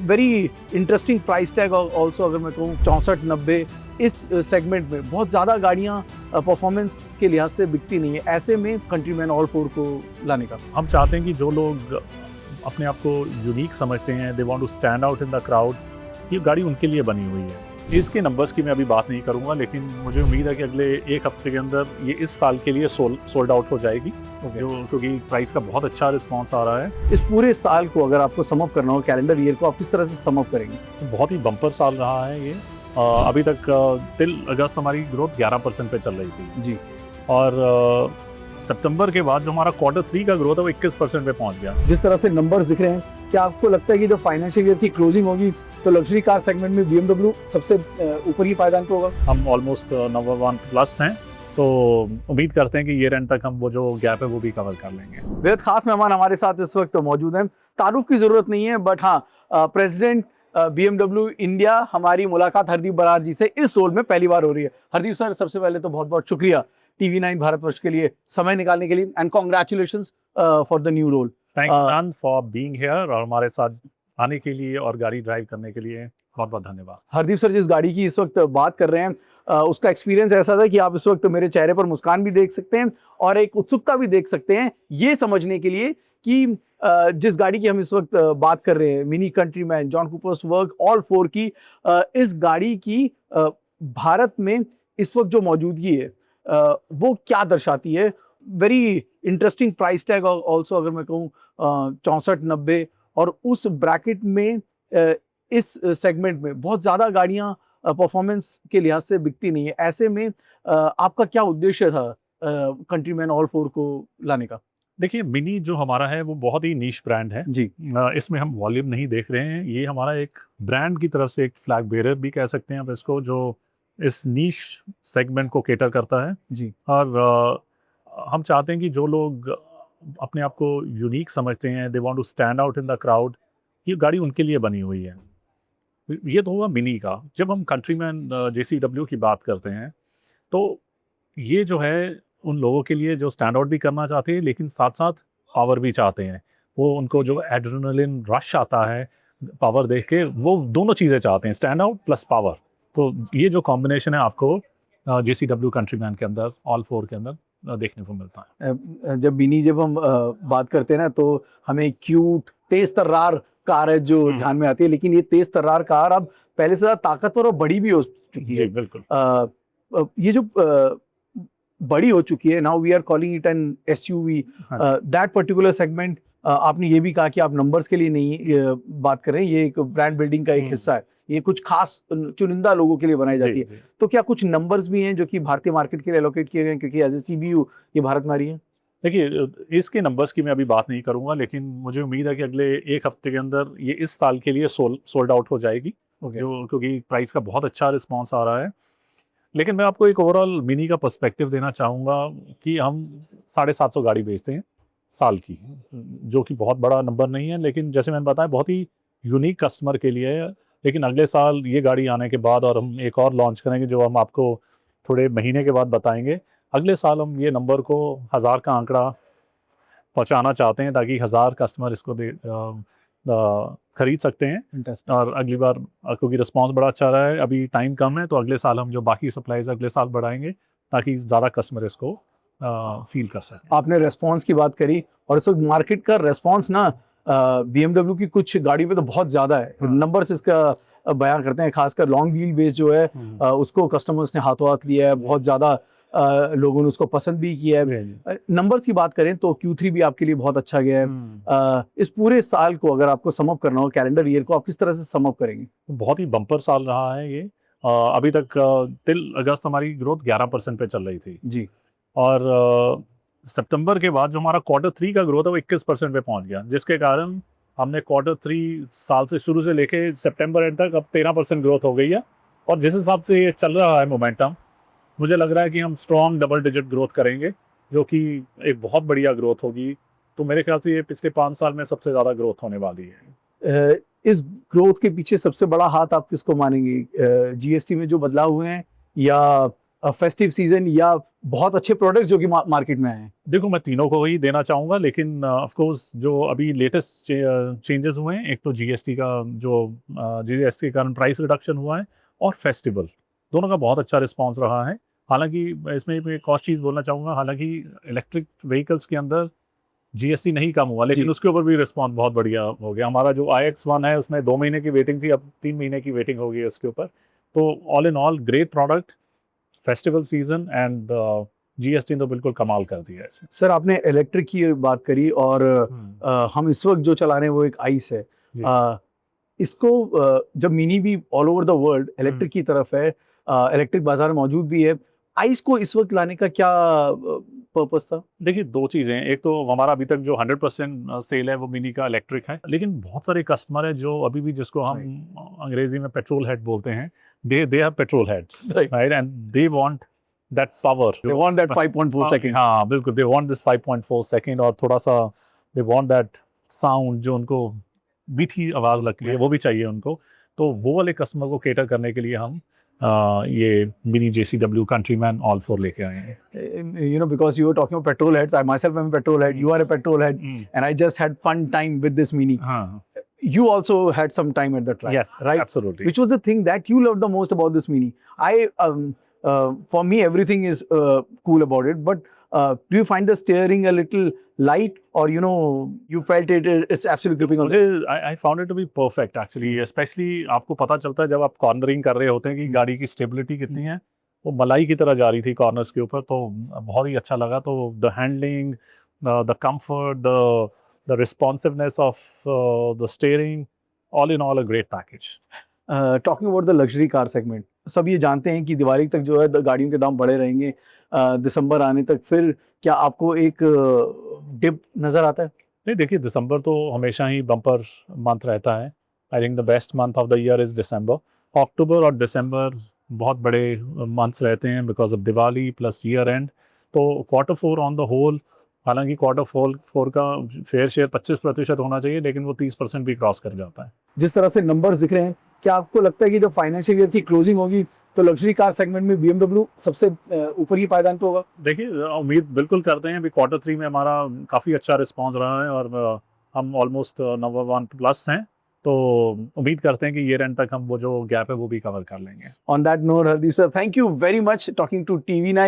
Very interesting price tag also, अगर मैं कहूँ 64-90 इस सेगमेंट में बहुत ज़्यादा गाड़ियाँ परफॉर्मेंस के लिहाज से बिकती नहीं है। ऐसे में कंट्रीमैन ऑल 4 को लाने का हम चाहते हैं कि जो लोग अपने आप को यूनिक समझते हैं, they want to stand out in the crowd, ये गाड़ी उनके लिए बनी हुई है। इसके नंबर्स की मैं अभी बात नहीं करूंगा, लेकिन मुझे उम्मीद है कि अगले एक हफ्ते के अंदर ये इस साल के लिए सोल्ड आउट हो जाएगी। क्योंकि प्राइस का बहुत अच्छा रिस्पांस आ रहा है। इस पूरे साल को अगर आपको सम अप करना हो, कैलेंडर ईयर को, आप किस तरह से सम अप करेंगे? तो बहुत ही बम्पर साल रहा है ये। अभी तक टिल अगस्त हमारी ग्रोथ 11% पे चल रही थी जी, और सितंबर के बाद जो हमारा क्वार्टर 3 का ग्रोथ है वो 21% पे पहुंच गया। जिस तरह से नंबर्स दिख रहे हैं, क्या आपको लगता है कि जब फाइनेंशियल ईयर की क्लोजिंग होगी तो लग्जरी कार सेगमेंट में BMW सबसे ऊपर ही पायदान पे होगा? हम ऑलमोस्ट नंबर 1 प्लस हैं, तो उम्मीद करते हैं कि ईयर एंड तक हम वो जो गैप है वो भी कवर कर लेंगे। बेहद खास मेहमान हमारे साथ इस वक्त मौजूद हैं। तारुफ की जरूरत नहीं है, बट हाँ, प्रेसिडेंट BMW इंडिया, हमारी मुलाकात हरदीप बरार जी से इस रोल में पहली बार हो रही है। हरदीप सर, सबसे पहले तो बहुत बहुत शुक्रिया TV9 भारतवर्ष के लिए समय निकालने के लिए, and congratulations for the new role. Thank you for being here और हमारे साथ आने के लिए और गाड़ी ड्राइव करने के लिए बहुत बहुत धन्यवाद। हरदीप सर, जिस गाड़ी की इस वक्त बात कर रहे हैं, उसका एक्सपीरियंस ऐसा था कि आप इस वक्त मेरे चेहरे पर मुस्कान भी देख सकते हैं और एक उत्सुकता भी देख सकते हैं ये समझने के लिए कि जिस गाड़ी की हम इस वक्त बात कर रहे हैं, Mini Countryman, John Coopers work all 4 की, इस गाड़ी की भारत में इस वक्त जो मौजूदगी है वो क्या दर्शाती है? Very interesting price tag also, अगर मैं कहूँ 64-90, और उस ब्रैकेट में इस सेगमेंट में बहुत ज़्यादा गाड़ियाँ परफॉर्मेंस के लिहाज से बिकती नहीं है। ऐसे में आपका क्या उद्देश्य था कंट्रीमैन ऑल 4 को लाने का? देखिए, मिनी जो हमारा है वो बहुत ही नीश ब्रांड है जी, इसमें हम वॉल्यूम नहीं देख रहे हैं। ये हमारा एक ब्रांड की तरफ से एक फ्लैग बेरर भी कह सकते हैं आप इसको, जो इस नीश सेगमेंट को केटर करता है। जी, और हम चाहते हैं कि जो लोग अपने आप को यूनिक समझते हैं, they want to stand out in the crowd, ये गाड़ी उनके लिए बनी हुई है। ये तो हुआ मिनी का। जब हम कंट्रीमैन JCW की बात करते हैं तो ये जो है उन लोगों के लिए जो स्टैंड आउट भी करना चाहते हैं लेकिन साथ साथ पावर भी चाहते हैं। वो उनको जो एड्रेनलिन रश आता है पावर देख के, वो दोनों चीज़ें चाहते हैं, स्टैंड आउट प्लस पावर। तो ये जो कॉम्बिनेशन है आपको JCW कंट्रीमैन के अंदर, ऑल 4 के अंदर देखने को मिलता है। जब हम बात करते हैं ना, तो हमें क्यूट तेज तर्रार कार है जो ध्यान में आती है, लेकिन ये तेज तर्रार कार अब पहले से ज़्यादा ताकतवर और बड़ी भी हो चुकी है। जी बिल्कुल। ये जो बड़ी हो चुकी है, now we are calling it an SUV, that particular segment. आपने ये भी कहा कि आप नंबर्स के लिए नहीं बात कर रहे हैं, ये एक ब्रांड बिल्डिंग का एक हिस्सा है, ये कुछ खास चुनिंदा लोगों के लिए बनाई जाती है। तो क्या कुछ नंबर्स भी हैं जो कि भारतीय मार्केट के लिए एलोकेट किए गए हैं, क्योंकि एज ए CBU ये भारत में आ रही है? देखिए, इसके नंबर्स की मैं अभी बात नहीं करूंगा, लेकिन मुझे उम्मीद है कि अगले एक हफ्ते के अंदर ये इस साल के लिए सोल्ड आउट हो जाएगी। क्योंकि प्राइस का बहुत अच्छा रिस्पांस आ रहा है। लेकिन मैं आपको एक ओवरऑल मिनी का पर्सपेक्टिव देना चाहूँगा कि हम 750 गाड़ी बेचते हैं साल की, जो कि बहुत बड़ा नंबर नहीं है, लेकिन जैसे मैंने बताया बहुत ही यूनिक कस्टमर के लिए है। लेकिन अगले साल ये गाड़ी आने के बाद और हम एक और लॉन्च करेंगे जो हम आपको थोड़े महीने के बाद बताएंगे। अगले साल हम ये नंबर को 1000 का आंकड़ा पहुंचाना चाहते हैं ताकि 1000 कस्टमर इसको खरीद सकते हैं। और अगली बार क्योंकि रिस्पांस बड़ा अच्छा रहा है, अभी टाइम कम है, तो अगले साल हम जो बाकी सप्लाईज अगले साल बढ़ाएंगे ताकि ज़्यादा कस्टमर इसको फील कर सकें। आपने रेस्पॉन्स की बात करी, और इस वक्त मार्केट का रेस्पॉन्स ना BMW की कुछ गाड़ियों पे तो बहुत ज़्यादा है। नंबर्स इसका बयान करते हैं, खासकर लॉन्ग व्हील बेस जो है उसको कस्टमर्स ने हाथों हाथ लिया है, बहुत ज़्यादा लोगों ने उसको पसंद भी किया है। नंबर्स की बात करें तो Q3 भी आपके लिए बहुत अच्छा गया है। इस पूरे साल को अगर आपको सम अप करना हो, कैलेंडर ईयर को, आप किस तरह से सम अप करेंगे? बहुत ही बम्पर साल रहा है ये। अभी तक टिल अगस्त हमारी ग्रोथ 11% पे चल रही थी जी, और सितंबर के बाद जो हमारा क्वार्टर 3 का ग्रोथ है वो 21% पे पहुंच गया, जिसके कारण हमने क्वार्टर 3 साल से शुरू से लेके सितंबर एंड तक अब 13% ग्रोथ हो गई है। और जिस हिसाब से ये चल रहा है मोमेंटम, मुझे लग रहा है कि हम स्ट्रॉन्ग डबल डिजिट ग्रोथ करेंगे, जो कि एक बहुत बढ़िया ग्रोथ होगी। तो मेरे ख्याल से ये पिछले 5 साल में सबसे ज़्यादा ग्रोथ होने वाली है। इस ग्रोथ के पीछे सबसे बड़ा हाथ आप किसको मानेंगे? GST में जो बदलाव हुए हैं, या फेस्टिव सीजन, या बहुत अच्छे प्रोडक्ट जो कि मार्केट में आए हैं। देखो मैं तीनों को ही देना चाहूँगा, लेकिन ऑफ कोर्स जो अभी लेटेस्ट चेंजेस हुए हैं, एक तो जीएसटी का जो जीएसटी के कारण प्राइस रिडक्शन हुआ है, और फेस्टिवल, दोनों का बहुत अच्छा रिस्पांस रहा है। हालांकि इसमें मैं एक और चीज़ बोलना चाहूँगा, हालांकि इलेक्ट्रिक व्हीकल्स के अंदर जीएसटी नहीं कम हुआ, लेकिन जी। उसके ऊपर भी रिस्पांस बहुत बढ़िया हो गया। हमारा जो iX1 है उसमें 2 महीने की वेटिंग थी, अब 3 महीने की वेटिंग हो गई है उसके ऊपर। तो all in all great product, festival season, and GST तो बिल्कुल कमाल कर दिया है इसे। सर आपने इलेक्ट्रिक की बात करी और हम इस वक्त जो चला रहे हैं वो एक आइस है। जी। इसको जब मिनी भी all over the world electric की तरफ है, इलेक्ट्रिक बाजार में मौजूद भी है, आइस को इस वक्त लाने का क्या पर्पस था? देखिए दो चीज़ें हैं, एक तो हमारा अभी तक जो 100% सेल है वो मिनी का इलेक्ट्रिक है, लेकिन बहुत सारे कस्टमर है जो अभी भी, जिसको हम अंग्रेजी में पेट्रोल हेड बोलते हैं, they have petrol heads, Right. Right, and they want that power, They want that 5.4 second. हाँ बिल्कुल, दे वांट दिस 5.4 सेकंड, और थोड़ा सा दे वांट दैट साउंड जो उनको मीठी आवाज़ लगती है, वो भी चाहिए उनको। तो वो वाले कस्टमर को केटर करने के लिए हम ये मिनी JCW कंट्रीमैन ऑल 4 लेके आए हैं। You know, because you were talking about petrol heads, I myself am a petrol head, you are a petrol head, and I just had fun time with this mini. हाँ, You also had some time at the track, yes, right? absolutely. Which was the thing that you loved the most about this mini? For me, everything is cool about it, but do you find the steering a little light, or you know, you felt it's absolutely gripping on? मुझे I found it to be perfect actually, especially आपको पता चलता है जब आप cornering कर रहे होते हैं कि गाड़ी की स्टेबिलिटी कितनी है। वो मलाई की तरह जा रही थी कॉर्नर्स के ऊपर, तो बहुत ही अच्छा लगा। तो the handling, the comfort, the responsiveness of the steering, all in all a great package. Talking about the luxury car segment, सब ये जानते हैं कि दिवाली तक जो है गाड़ियों के दाम बढ़े रहेंगे, दिसंबर आने तक, फिर क्या आपको एक डिप नज़र आता है? नहीं देखिए, दिसंबर तो हमेशा ही बम्पर मंथ रहता है। I think the best month of the year is December. अक्टूबर और दिसंबर बहुत बड़े मंथ्स रहते हैं because of Diwali plus year end. तो क्वार्टर 4 ऑन द होल, हालांकि क्वार्टर 4 का फेयर शेयर 25% होना चाहिए, लेकिन वो 30% भी क्रॉस कर जाता है। जिस तरह से नंबर्स दिख रहे हैं, क्या आपको लगता है कि जब फाइनेंशियल ईयर की क्लोजिंग होगी तो लग्जरी कार सेगमेंट में BMW सबसे ऊपर ही पायदान पे होगा? देखिए उम्मीद बिल्कुल करते हैं। अभी क्वार्टर 3 में हमारा काफ़ी अच्छा रिस्पांस रहा है, और हम ऑलमोस्ट नंबर 1 प्लस हैं। तो उम्मीद करते हैं कि ईयर एंड तक हम वो जो गैप है वो भी कवर कर लेंगे। On that note, Hardeep sir, thank you very much talking to TV9.